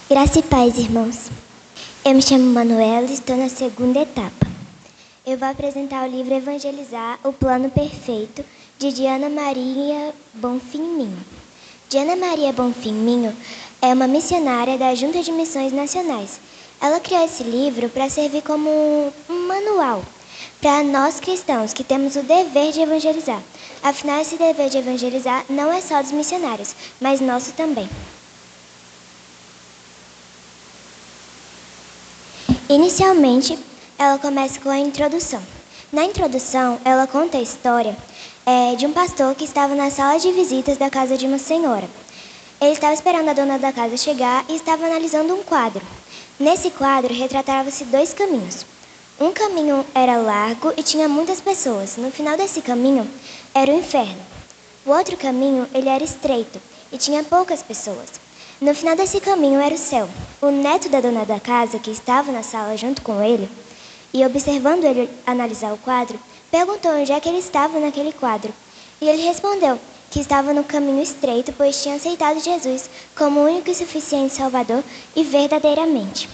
Graça e paz, irmãos. Eu me chamo Manuela e estou na segunda etapa. Eu vou apresentar o livro Evangelizar, o Plano Perfeito, de Diana Maria Bonfim Minho. Diana Maria Bonfim Minho é uma missionária da Junta de Missões Nacionais. Ela criou esse livro para servir como um manual para nós cristãos que temos o dever de evangelizar. Afinal, esse dever de evangelizar não é só dos missionários, mas nosso também. Inicialmente, ela começa com a introdução. Na introdução, ela conta a história de um pastor que estava na sala de visitas da casa de uma senhora. Ele estava esperando a dona da casa chegar e estava analisando um quadro. Nesse quadro, retratava-se dois caminhos. Um caminho era largo e tinha muitas pessoas. No final desse caminho, era o inferno. O outro caminho, ele era estreito e tinha poucas pessoas. No final desse caminho era o céu. O neto da dona da casa, que estava na sala junto com ele, e observando ele analisar o quadro, perguntou onde é que ele estava naquele quadro. E ele respondeu que estava no caminho estreito, pois tinha aceitado Jesus como o único e suficiente Salvador e verdadeiramente.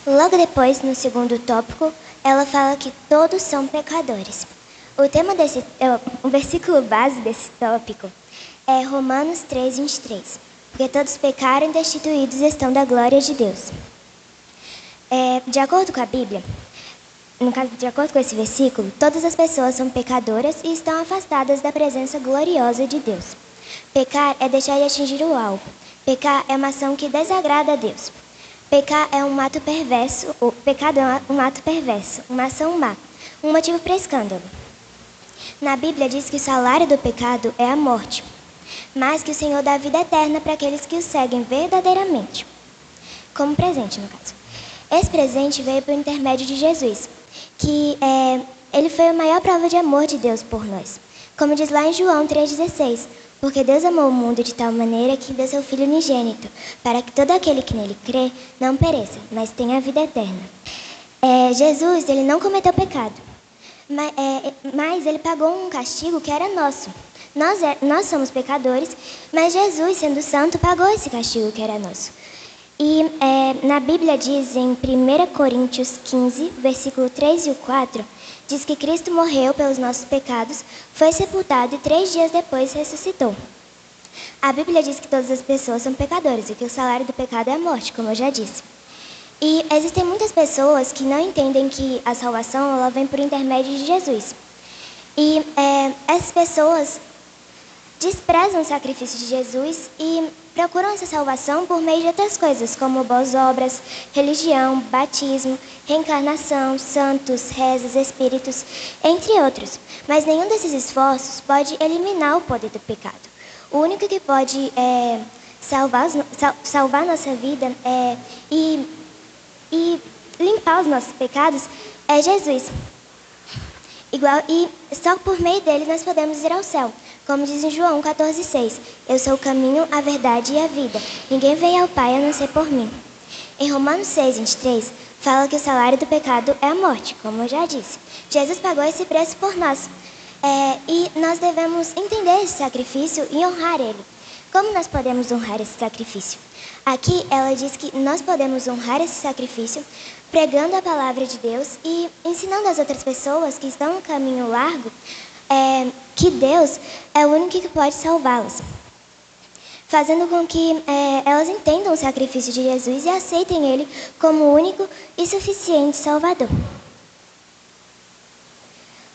Logo depois, no segundo tópico, ela fala que todos são pecadores. O versículo base desse tópico é Romanos 3, 23. Porque todos pecaram e destituídos estão da glória de Deus. De acordo com a Bíblia, de acordo com esse versículo, todas as pessoas são pecadoras e estão afastadas da presença gloriosa de Deus. Pecar é deixar de atingir o alvo. Pecar é uma ação que desagrada a Deus. Pecar é um ato perverso, o pecado é um ato perverso, uma ação má, um motivo para escândalo. Na Bíblia diz que o salário do pecado é a morte, mas que o Senhor dá vida eterna para aqueles que o seguem verdadeiramente, como presente no caso. Esse presente veio por intermédio de Jesus, que ele foi a maior prova de amor de Deus por nós. Como diz lá em João 3,16, porque Deus amou o mundo de tal maneira que deu seu Filho unigênito, para que todo aquele que nele crê não pereça, mas tenha a vida eterna. Jesus, ele não cometeu pecado, mas ele pagou um castigo que era nosso. Nós somos pecadores, mas Jesus, sendo santo, pagou esse castigo que era nosso. E na Bíblia diz em 1 Coríntios 15, versículo 3 e 4, diz que Cristo morreu pelos nossos pecados, foi sepultado e 3 dias depois ressuscitou. A Bíblia diz que todas as pessoas são pecadoras e que o salário do pecado é a morte, como eu já disse. E existem muitas pessoas que não entendem que a salvação ela vem por intermédio de Jesus. E essas pessoas desprezam o sacrifício de Jesus e procuram essa salvação por meio de outras coisas, como boas obras, religião, batismo, reencarnação, santos, rezas, espíritos, entre outros. Mas nenhum desses esforços pode eliminar o poder do pecado. O único que pode salvar nossa vida e limpar os nossos pecados é Jesus. E só por meio dele nós podemos ir ao céu. Como diz em João 14,6, eu sou o caminho, a verdade e a vida. Ninguém vem ao Pai a não ser por mim. Em Romanos 6, 23, fala que o salário do pecado é a morte, como eu já disse. Jesus pagou esse preço por nós. E nós devemos entender esse sacrifício e honrar ele. Como nós podemos honrar esse sacrifício? Aqui ela diz que nós podemos honrar esse sacrifício pregando a palavra de Deus e ensinando as outras pessoas que estão no caminho largo que Deus é o único que pode salvá-las, fazendo com que elas entendam o sacrifício de Jesus e aceitem ele como o único e suficiente Salvador.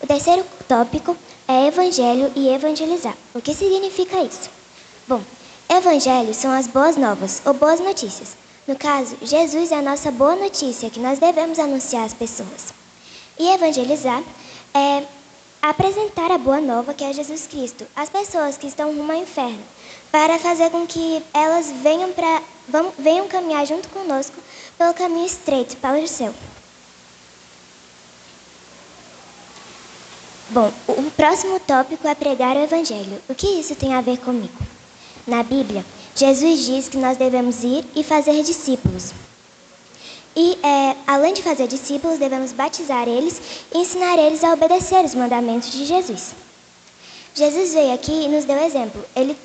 O terceiro tópico é Evangelho e evangelizar. O que significa isso? Bom, evangelhos são as boas novas ou boas notícias. No caso, Jesus é a nossa boa notícia que nós devemos anunciar às pessoas. E evangelizar é apresentar a boa nova que é Jesus Cristo às pessoas que estão rumo ao inferno, para fazer com que elas venham caminhar junto conosco pelo caminho estreito para o céu. Bom, o próximo tópico é pregar o Evangelho. O que isso tem a ver comigo? Na Bíblia, Jesus diz que nós devemos ir e fazer discípulos. E, além de fazer discípulos, devemos batizar eles e ensinar eles a obedecer os mandamentos de Jesus. Jesus veio aqui e nos deu exemplo. Ele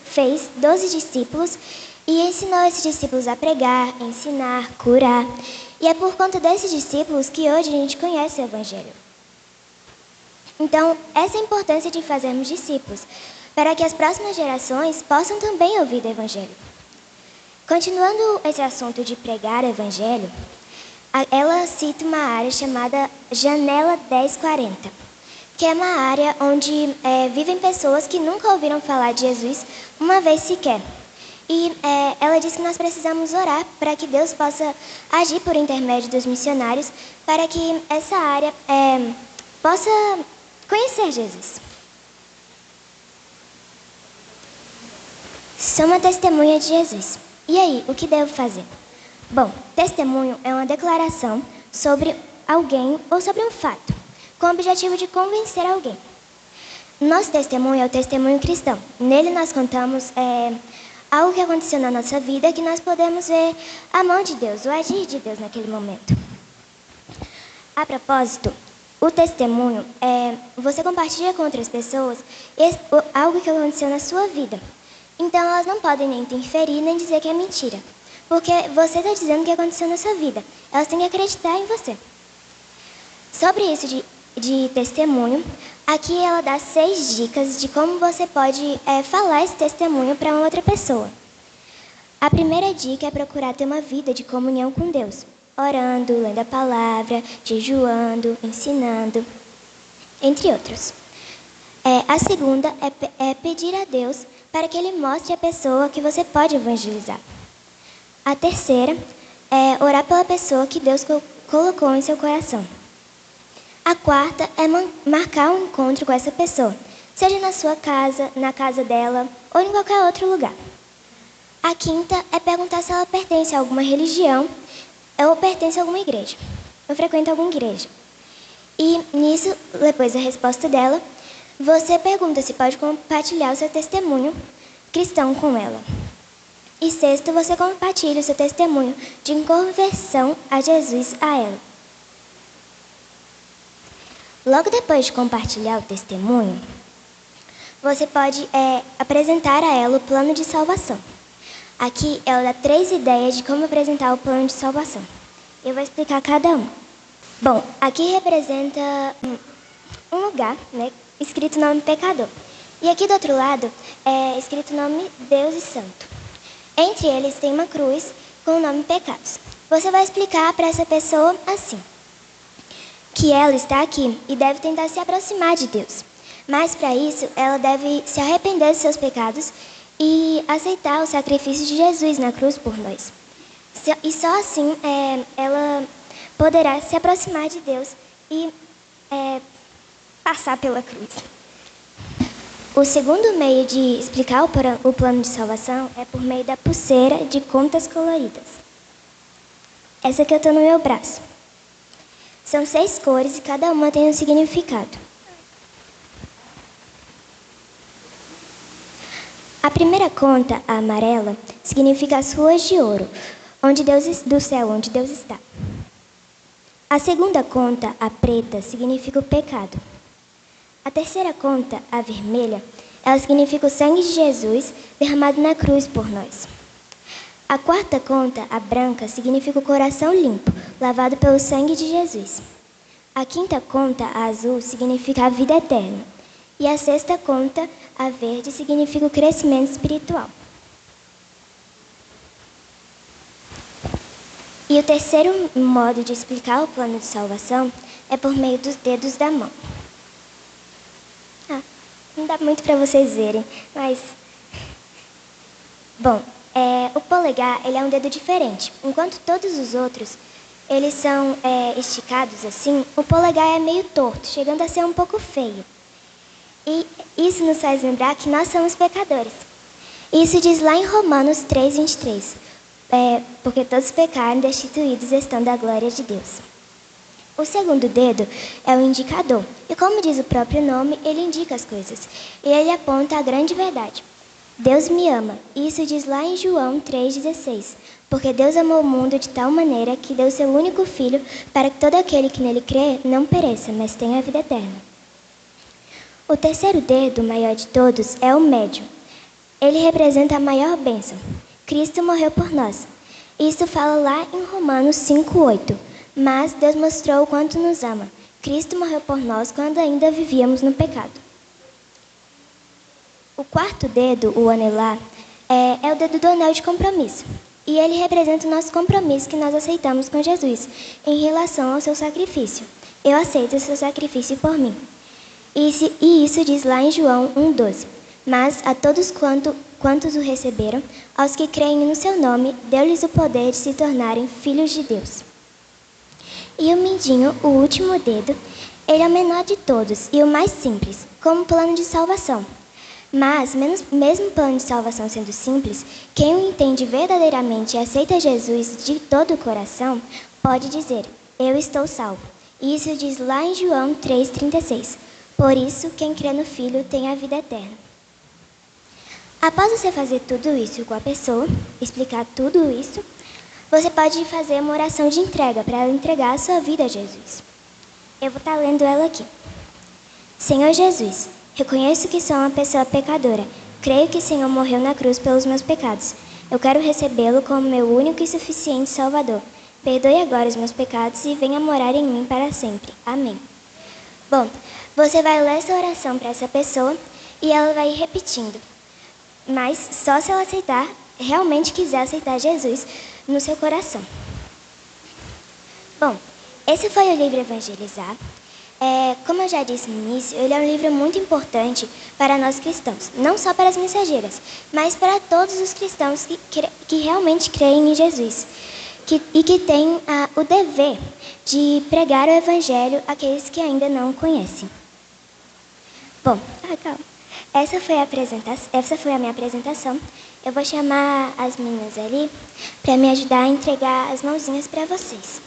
fez 12 discípulos e ensinou esses discípulos a pregar, ensinar, curar. E é por conta desses discípulos que hoje a gente conhece o Evangelho. Então, essa é a importância de fazermos discípulos, para que as próximas gerações possam também ouvir do Evangelho. Continuando esse assunto de pregar o Evangelho, ela cita uma área chamada Janela 1040, que é uma área onde vivem pessoas que nunca ouviram falar de Jesus uma vez sequer. E ela diz que nós precisamos orar para que Deus possa agir por intermédio dos missionários, para que essa área possa conhecer Jesus. Sou uma testemunha de Jesus. E aí, o que devo fazer? Bom, testemunho é uma declaração sobre alguém ou sobre um fato, com o objetivo de convencer alguém. Nosso testemunho é o testemunho cristão. Nele nós contamos algo que aconteceu na nossa vida, que nós podemos ver a mão de Deus, o agir de Deus naquele momento. A propósito, o testemunho você compartilha com outras pessoas algo que aconteceu na sua vida. Então elas não podem nem interferir, nem dizer que é mentira. Porque você está dizendo o que aconteceu na sua vida. Elas têm que acreditar em você. Sobre isso de testemunho, aqui ela dá 6 dicas de como você pode falar esse testemunho para uma outra pessoa. A primeira dica é procurar ter uma vida de comunhão com Deus. Orando, lendo a palavra, jejuando, ensinando, entre outros. A segunda é pedir a Deus para que Ele mostre a pessoa que você pode evangelizar. A terceira é orar pela pessoa que Deus colocou em seu coração. A quarta é marcar um encontro com essa pessoa, seja na sua casa, na casa dela ou em qualquer outro lugar. A quinta é perguntar se ela pertence a alguma religião ou pertence a alguma igreja, ou frequenta alguma igreja. E nisso, depois da resposta dela, você pergunta se pode compartilhar o seu testemunho cristão com ela. E sexto, você compartilha o seu testemunho de conversão a Jesus a ela. Logo depois de compartilhar o testemunho, você pode apresentar a ela o plano de salvação. Aqui ela dá 3 ideias de como apresentar o plano de salvação. Eu vou explicar cada um. Bom, aqui representa um lugar, né, escrito o nome pecador. E aqui do outro lado é escrito o nome Deus e Santo. Entre eles tem uma cruz com o nome pecados. Você vai explicar para essa pessoa assim, que ela está aqui e deve tentar se aproximar de Deus. Mas para isso ela deve se arrepender dos seus pecados e aceitar o sacrifício de Jesus na cruz por nós. E só assim ela poderá se aproximar de Deus e passar pela cruz. O segundo meio de explicar o plano de salvação é por meio da pulseira de contas coloridas. Essa que eu estou no meu braço. São 6 cores e cada uma tem um significado. A primeira conta, a amarela, significa as ruas de ouro, do céu, onde Deus está. A segunda conta, a preta, significa o pecado. A terceira conta, a vermelha, ela significa o sangue de Jesus derramado na cruz por nós. A quarta conta, a branca, significa o coração limpo, lavado pelo sangue de Jesus. A quinta conta, a azul, significa a vida eterna. E a sexta conta, a verde, significa o crescimento espiritual. E o terceiro modo de explicar o plano de salvação é por meio dos dedos da mão. Não dá muito para vocês verem, mas... Bom, o polegar ele é um dedo diferente. Enquanto todos os outros eles são esticados assim, o polegar é meio torto, chegando a ser um pouco feio. E isso nos faz lembrar que nós somos pecadores. Isso diz lá em Romanos 3:23. Porque todos pecaram e destituídos estão da glória de Deus. O segundo dedo é o indicador. E como diz o próprio nome, ele indica as coisas. E ele aponta a grande verdade. Deus me ama. Isso diz lá em João 3:16. Porque Deus amou o mundo de tal maneira que deu seu único filho para que todo aquele que nele crê não pereça, mas tenha a vida eterna. O terceiro dedo, o maior de todos, é o médio. Ele representa a maior bênção. Cristo morreu por nós. Isso fala lá em Romanos 5:8. Mas Deus mostrou o quanto nos ama. Cristo morreu por nós quando ainda vivíamos no pecado. O quarto dedo, o anelar, é o dedo do anel de compromisso. E ele representa o nosso compromisso que nós aceitamos com Jesus em relação ao seu sacrifício. Eu aceito o seu sacrifício por mim. E isso diz lá em João 1:12. Mas a todos quantos o receberam, aos que creem no seu nome, deu-lhes o poder de se tornarem filhos de Deus. E o mindinho, o último dedo, ele é o menor de todos e o mais simples, como plano de salvação. Mas, mesmo o plano de salvação sendo simples, quem o entende verdadeiramente e aceita Jesus de todo o coração, pode dizer, eu estou salvo. E isso diz lá em João 3,36. Por isso, quem crê no Filho tem a vida eterna. Após você fazer tudo isso com a pessoa, explicar tudo isso, você pode fazer uma oração de entrega para ela entregar a sua vida a Jesus. Eu vou estar lendo ela aqui. Senhor Jesus, reconheço que sou uma pessoa pecadora. Creio que o Senhor morreu na cruz pelos meus pecados. Eu quero recebê-lo como meu único e suficiente Salvador. Perdoe agora os meus pecados e venha morar em mim para sempre. Amém. Bom, você vai ler essa oração para essa pessoa e ela vai ir repetindo. Mas só se ela realmente quiser aceitar Jesus no seu coração. Bom, esse foi o livro Evangelizar. Como eu já disse no início, ele é um livro muito importante para nós cristãos. Não só para as mensageiras, mas para todos os cristãos que realmente creem em Jesus. E que têm o dever de pregar o Evangelho àqueles que ainda não o conhecem. Bom, calma. Essa foi a minha apresentação. Eu vou chamar as meninas ali para me ajudar a entregar as mãozinhas para vocês.